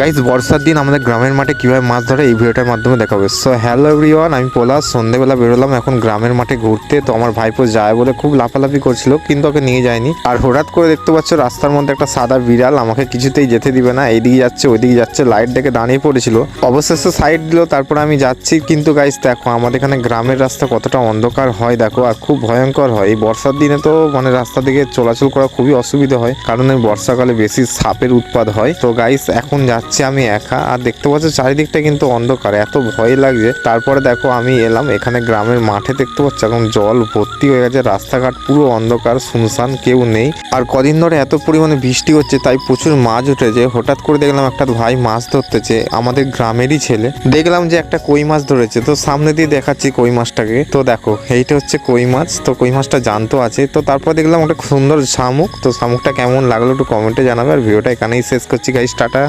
Guys বর্ষার দিন আমাদের গ্রামের মাঠে কিভাবে মাছ ধরে এই ভিডিওটার মাধ্যমে দেখাবো। সো হ্যালো এভরিওয়ান, আমি পলাশ। সন্ধ্যেবেলা বেরোলাম এখন গ্রামের মাঠে ঘুরতে। তো আমার ভাইপো যায় বলে খুব লাফালাফি করছিল, কিন্তু ওকে নিয়ে যায়নি। আর হঠাৎ করে দেখতে পাচ্ছ রাস্তার মধ্যে একটা সাদা বিড়াল আমাকে কিছুতেই যেতে দিবে না, এইদিকে যাচ্ছে ওইদিকে যাচ্ছে, লাইট দেখে দাঁড়িয়ে পড়েছিল। অবশেষে সাইড দিল, তারপর আমি যাচ্ছি। কিন্তু গাইস দেখো আমাদের এখানে গ্রামের রাস্তা কতটা অন্ধকার হয় দেখো, আর খুব ভয়ঙ্কর হয়। এই বর্ষার দিনে তো মানে রাস্তা দিকে চলাচল করা খুবই অসুবিধা হয়, কারণ এই বর্ষাকালে বেশি সাপের উৎপাত হয়। তো গাইস এখন যাচ্ছি আমি একা, আর দেখতে পাচ্ছ চারিদিকটা কিন্তু অন্ধকার, এত ভয় লাগছে। তারপরে দেখো আমি এলাম এখানে গ্রামের মাঠে, দেখতে পাচ্ছ এখন জল ভর্তি হয়ে গেছে, রাস্তাঘাট পুরো অন্ধকার, শুনশান, কেউ নেই। আর কদিন ধরে এত পরিমাণে বৃষ্টি হচ্ছে তাই প্রচুর মাছ উঠেছে। হঠাৎ করে দেখলাম একটা ভাই মাছ ধরতেছে, আমাদের গ্রামেরই ছেলে। দেখলাম যে একটা কই মাছ ধরেছে, তো সামনে দিয়ে দেখাচ্ছি কই মাছটাকে। তো দেখো এইটা হচ্ছে কই মাছ। তো কই মাছটা জ্যান্ত আছে। তো তারপর দেখলাম ওটা সুন্দর শামুক। তো শামুকটা কেমন লাগলো একটু কমেন্টে জানাবে। আর ভিডিওটা এখানেই শেষ করছি গাইস, টাটা।